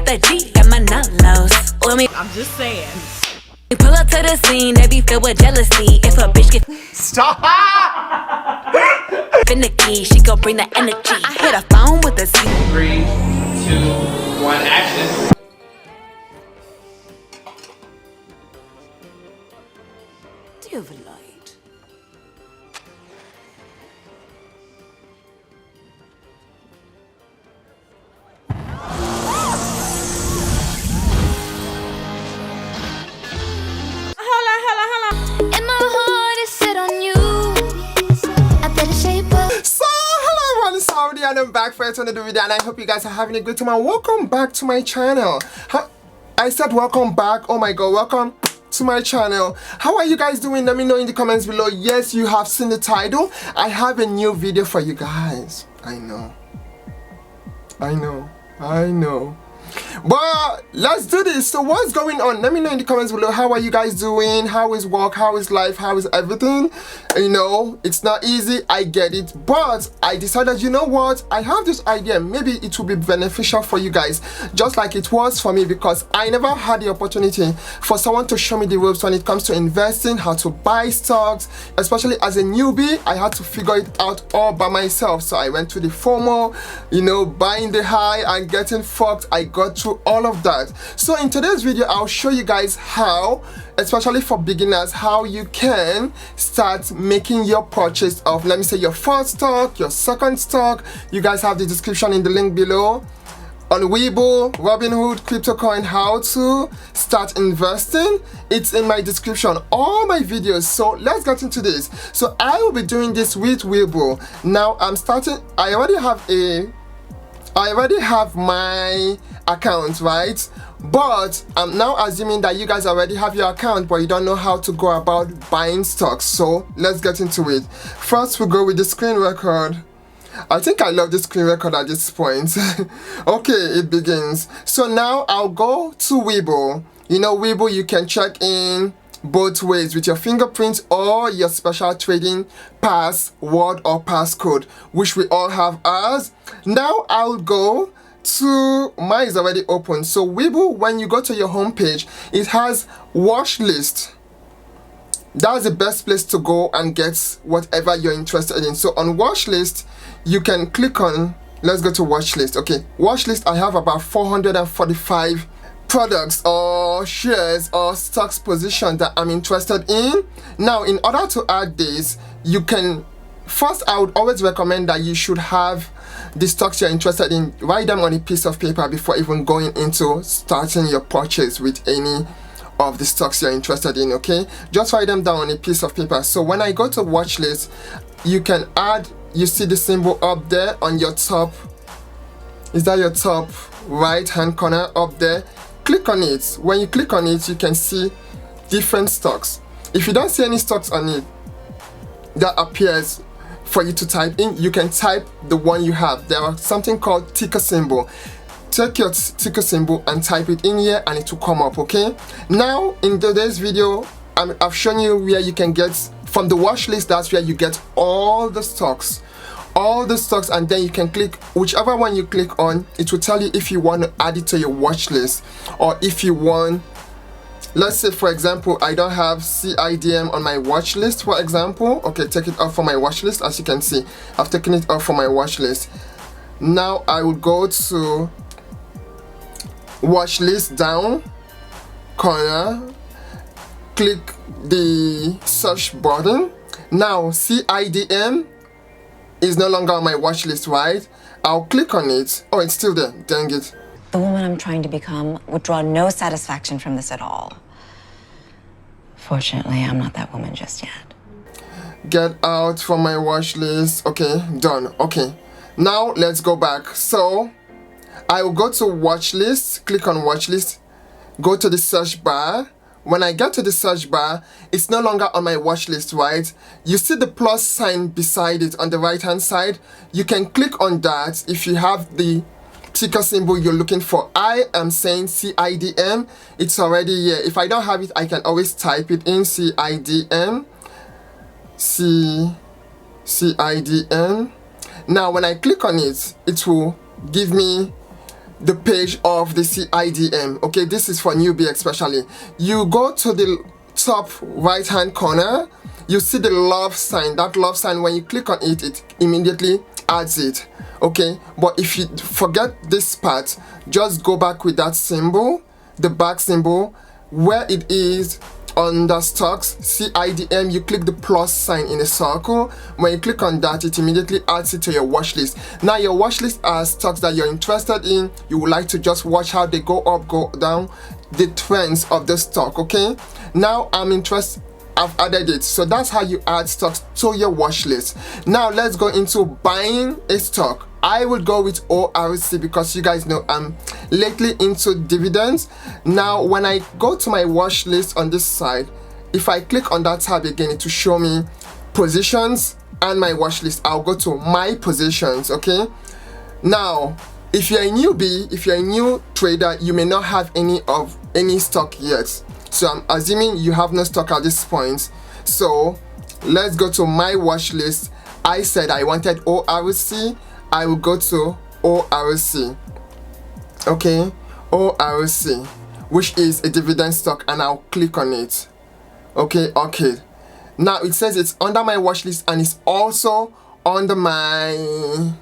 got that G and my nullos. I'm just saying. We pull up to the scene, they be filled with jealousy. If a bitch get stop finicky, she gon' bring the energy. I hit a phone with a 3, 2, 1, action. Dear light. And I'm back for another video, and I hope you guys are having a good time, and welcome back to my channel. I said welcome back. Oh my god, welcome to my channel. How are you guys doing? Let me know in the comments below. Yes, you have seen the title. I have a new video for you guys. I know, but let's do this. So what's going on? Let me know in the comments below. How are you guys doing? How is work? How is life? How is everything? You know, it's not easy, I get it, but I decided, you know what, I have this idea, maybe it will be beneficial for you guys, just like it was for me, because I never had the opportunity for someone to show me the ropes when it comes to investing, how to buy stocks. Especially as a newbie, I had to figure it out all by myself. So I went to the FOMO, you know, buying the high and getting fucked. I got through all of that. So in today's video, I'll show you guys how, especially for beginners, how you can start making your purchase of, let me say, your first stock, your second stock. You guys have the description in the link below. On WEBULL, Robinhood, crypto coin, how to start investing, it's in my description, all my videos. So let's get into this. So I will be doing this with WEBULL. Now I'm starting, I already have my account, right? But I'm now assuming that you guys already have your account, but you don't know how to go about buying stocks. So let's get into it. First, we go with the screen record. I think I love the screen record at this point. Okay, it begins. So now I'll go to WEBULL. You know, WEBULL, you can check in both ways, with your fingerprint or your special trading password or passcode, which we all have ours. Now I'll go to, mine is already open. So WEBULL, when you go to your home page, it has watch list. That's the best place to go and get whatever you're interested in. So on watch list, you can click on, let's go to watch list. Okay, watch list, I have about 445 products or shares or stocks position that I'm interested in. Now, in order to add this, you can, first I would always recommend that you should have the stocks you're interested in, write them on a piece of paper before even going into starting your purchase with any of the stocks you're interested in. Okay, just write them down on a piece of paper. So when I go to watch list, you can add, you see the symbol up there on your top, is that your top right hand corner up there? Click on it. When you click on it, you can see different stocks. If you don't see any stocks on it that appears for you to type in, you can type the one you have. There are something called ticker symbol. Take your ticker symbol and type it in here and it will come up. Okay, now in today's video, I've shown you where you can get from the watch list. That's where you get all the stocks, and then you can click whichever one you click on. It will tell you if you want to add it to your watch list, or if you want, let's say for example, I don't have CIDM on my watch list, for example. Okay, take it off from my watch list. As you can see, I've taken it off from my watch list. Now I will go to watch list, down corner, click the search button. Now CIDM is no longer on my watch list, right? I'll click on it. Oh, it's still there, dang it. The woman I'm trying to become would draw no satisfaction from this at all. Fortunately, I'm not that woman just yet. Get out from my watch list. Okay, done. Okay, now let's go back. So I will go to watch list, click on watch list, go to the search bar. When I get to the search bar, it's no longer on my watch list, right? You see the plus sign beside it on the right hand side. You can click on that if you have the ticker symbol you're looking for. I am saying CIDM. It's already here. If I don't have it, I can always type it in, CIDM. CIDM. Now when I click on it, it will give me the page of the CIDM. Okay, this is for newbie especially. You go to the top right hand corner, you see the love sign. That love sign, when you click on it, it immediately adds it. Okay, but if you forget this part, just go back with that symbol, the back symbol, where it is on the stocks CIDM. You click the plus sign in a circle. When you click on that, it immediately adds it to your watch list. Now your watch list are stocks that you're interested in. You would like to just watch how they go up, go down, the trends of the stock. Okay, now I'm interested, I've added it. So that's how you add stocks to your watch list. Now let's go into buying a stock. I will go with ORC because you guys know I'm lately into dividends. Now when I go to my watch list on this side, if I click on that tab again, it will show me positions and my watch list. I'll go to my positions. Okay, now if you're a newbie, if you're a new trader, you may not have any stock yet. So I'm assuming you have no stock at this point. So let's go to my watch list. I said I wanted ORC. I will go to ORC. Okay, ORC, which is a dividend stock, and I'll click on it. Okay. Now it says it's under my watch list and it's also under my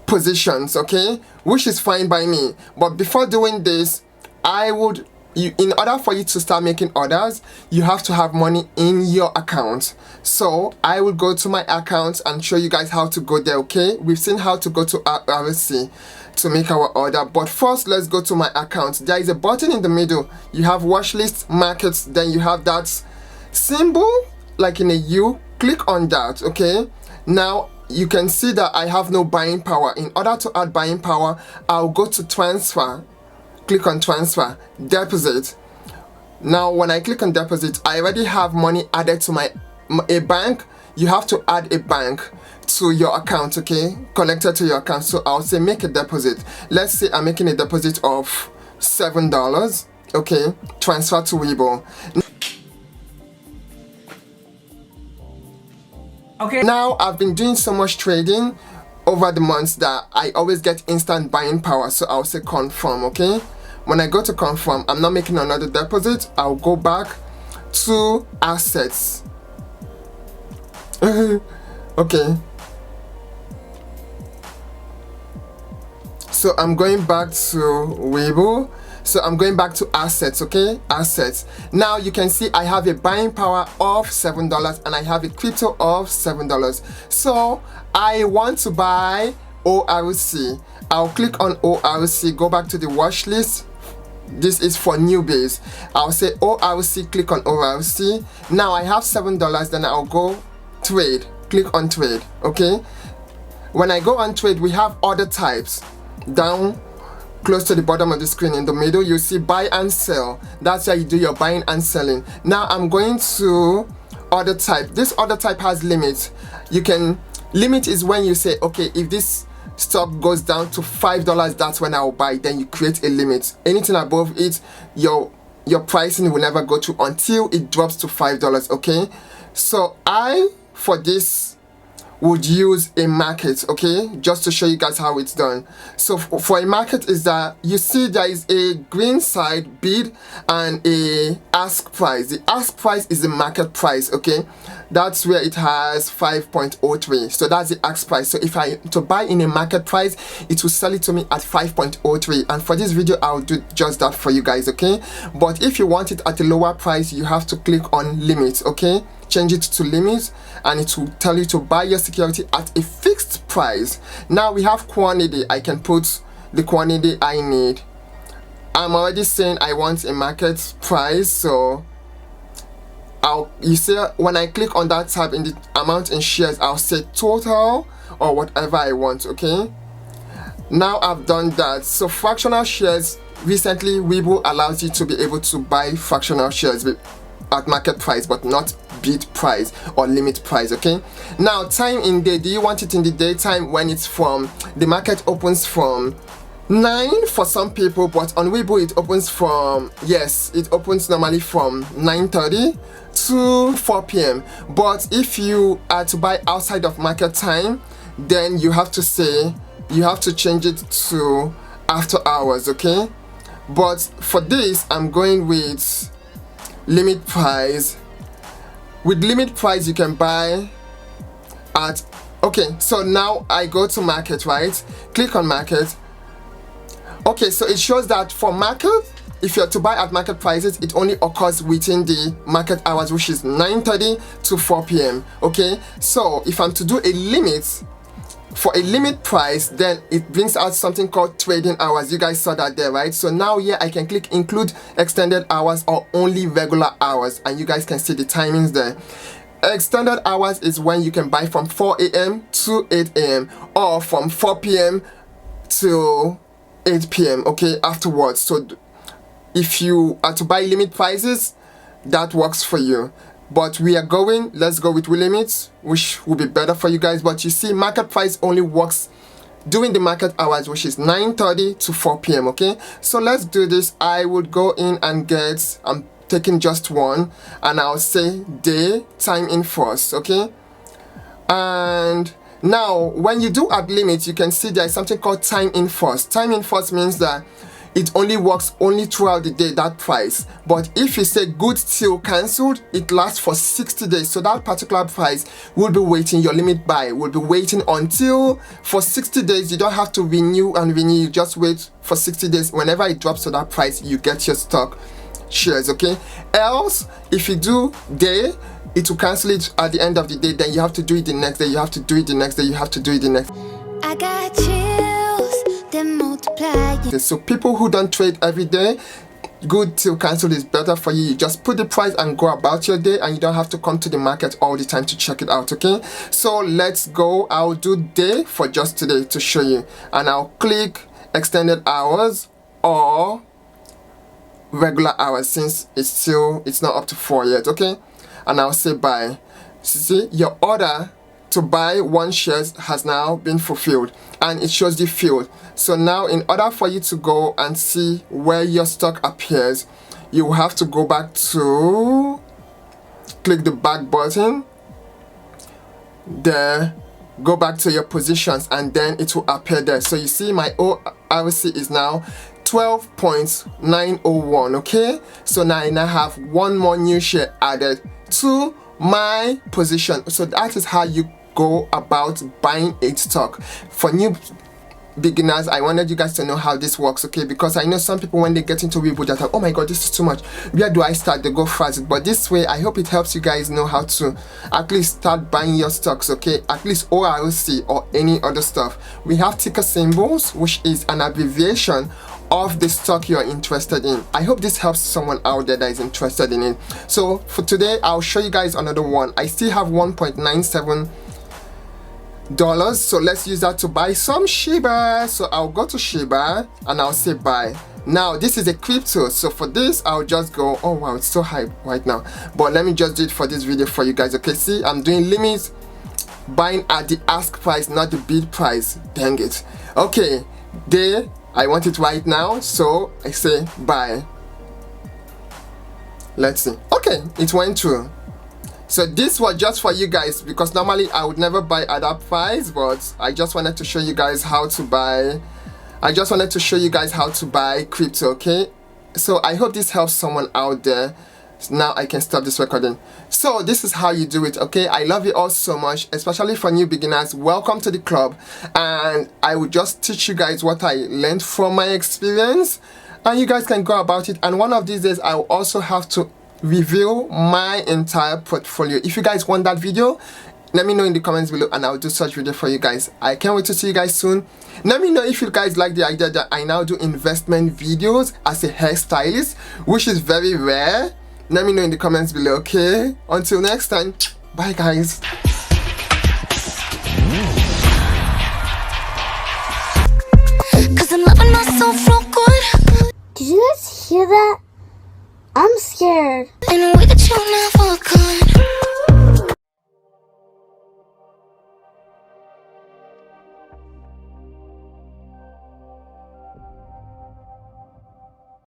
positions. Okay, which is fine by me. But before doing this, in order for you to start making orders, you have to have money in your account. So I will go to my account and show you guys how to go there. Okay, we've seen how to go to RSC to make our order, but first let's go to my account. There is a button in the middle. You have watch list, markets, then you have that symbol like in a U. Click on that. Okay, now you can see that I have no buying power. In order to add buying power, I'll go to transfer. Click on transfer, deposit. Now when I click on deposit, I already have money added to a bank. You have to add a bank to your account. Okay, connected to your account. So I'll say make a deposit. Let's say I'm making a deposit of $7. Okay, transfer to WEBULL. Okay, now I've been doing so much trading over the months that I always get instant buying power. So I'll say confirm. Okay, when I go to confirm, I'm not making another deposit. I'll go back to assets. Okay, so I'm going back to WEBULL. So I'm going back to assets. Okay, assets. Now you can see I have a buying power of $7 and I have a crypto of $7. So I want to buy ORC. I'll click on ORC, go back to the watch list. This is for newbies. I'll say ORC, click on ORC. Now I have $7, then I'll go trade, click on trade. Okay, when I go on trade, we have other types. Down close to the bottom of the screen in the middle, you see buy and sell. That's how you do your buying and selling. Now I'm going to other type. This other type has limits. Limit is when you say, okay, if this stock goes down to $5, that's when I'll buy. Then you create a limit. Anything above it, your pricing will never go to until it drops to $5. Okay, so for this would use a market. Okay, just to show you guys how it's done. So for a market is that you see there is a green side bid and a ask price. The ask price is the market price. Okay, that's where it has 5.03. so that's the ask price. So if I to buy in a market price, it will sell it to me at 5.03, and for this video I'll do just that for you guys. Okay, but if you want it at a lower price, you have to click on limits. Okay, change it to limits and it will tell you to buy your security at a fixed price. Now we have quantity. I can put the quantity I need. I'm already saying I want a market price, so you see when I click on that tab in the amount in shares, I'll say total or whatever I want. Okay, now I've done that. So fractional shares, recently WEBULL allows you to be able to buy fractional shares at market price but not bid price or limit price. Okay, now time in day, do you want it in the daytime when it's from the market opens from 9 for some people, but on WEBULL it opens from, yes, it opens normally from 9:30 to 4 p.m. but if you are to buy outside of market time, then you have to change it to after hours, okay? But for this, I'm going with limit price. With limit price, you can buy at, okay, so now I go to market, right? Click on market. Okay, so it shows that for market, if you're to buy at market prices, it only occurs within the market hours, which is 9:30 to 4 p.m. Okay, so if I'm to do a limit for a limit price, then it brings out something called trading hours. You guys saw that there, right? So now here I can click include extended hours or only regular hours, and you guys can see the timings there. Extended hours is when you can buy from 4 a.m. to 8 a.m. or from 4 p.m. to 8 p.m. okay, afterwards. So if you are to buy limit prices, that works for you. But let's go with limits, which will be better for you guys. But you see, market price only works during the market hours, which is 9:30 to 4 p.m. okay, so let's do this. I would go in and get, I'm taking just one, and I'll say day time in first, okay? And now when you do add limits, you can see there's something called time in first. Time in first means that it only works only throughout the day, that price. But if you say goods till cancelled, it lasts for 60 days. So that particular price will be waiting, your limit buy will be waiting until for 60 days. You don't have to renew and renew, you just wait for 60 days. Whenever it drops to that price, you get your stock shares, okay? Else, if you do day, it will cancel it at the end of the day. Then you have to do it the next day, you have to do it the next day, you have to do it the next. I got chills, then multiply. So people who don't trade every day, good till cancel is better for you. You just put the price and go about your day, and you don't have to come to the market all the time to check it out, okay? So let's go. I'll do day for just today to show you, and I'll click extended hours or regular hours since it's not up to 4 yet, okay? And I'll say buy. See, your order to buy one shares has now been fulfilled, and it shows the field. So now in order for you to go and see where your stock appears, you will have to go back to click the back button there, go back to your positions, and then it will appear there. So you see my ORC is now 12.901, okay? So now I now have one more new share added to my position. So that is how you go about buying a stock. For new beginners, I wanted you guys to know how this works, okay? Because I know some people, when they get into WEBULL, they're like, oh my god, this is too much, where do I start? They go fast. But this way, I hope it helps you guys know how to at least start buying your stocks, okay? At least ORC or any other stuff. We have ticker symbols, which is an abbreviation of the stock you're interested in. I hope this helps someone out there that is interested in it. So for today, I'll show you guys another one. I still have $1.97, so let's use that to buy some Shiba. So I'll go to Shiba and I'll say buy. Now this is a crypto, so for this I'll just go, oh wow, it's so high right now, but let me just do it for this video for you guys, okay? See, I'm doing limits, buying at the ask price, not the bid price. Dang it. Okay, there, I want it right now, so I say buy. Let's see. Okay, it went through. So this was just for you guys, because normally I would never buy at that price, but I just wanted to show you guys how to buy. I just wanted to show you guys how to buy crypto, okay? So I hope this helps someone out there. Now I can stop this recording. So this is how you do it, okay? I love you all so much, especially for new beginners. Welcome to the club, and I will just teach you guys what I learned from my experience, and you guys can go about it. And one of these days I will also have to review my entire portfolio. If you guys want that video, let me know in the comments below, and I'll do such video for you guys. I can't wait to see you guys soon. Let me know if you guys like the idea that I now do investment videos as a hairstylist, which is very rare. Let me know in the comments below, okay? Until next time, bye guys. Cause I'm loving myself real good. Did you guys hear that? I'm scared. In a way that you never could.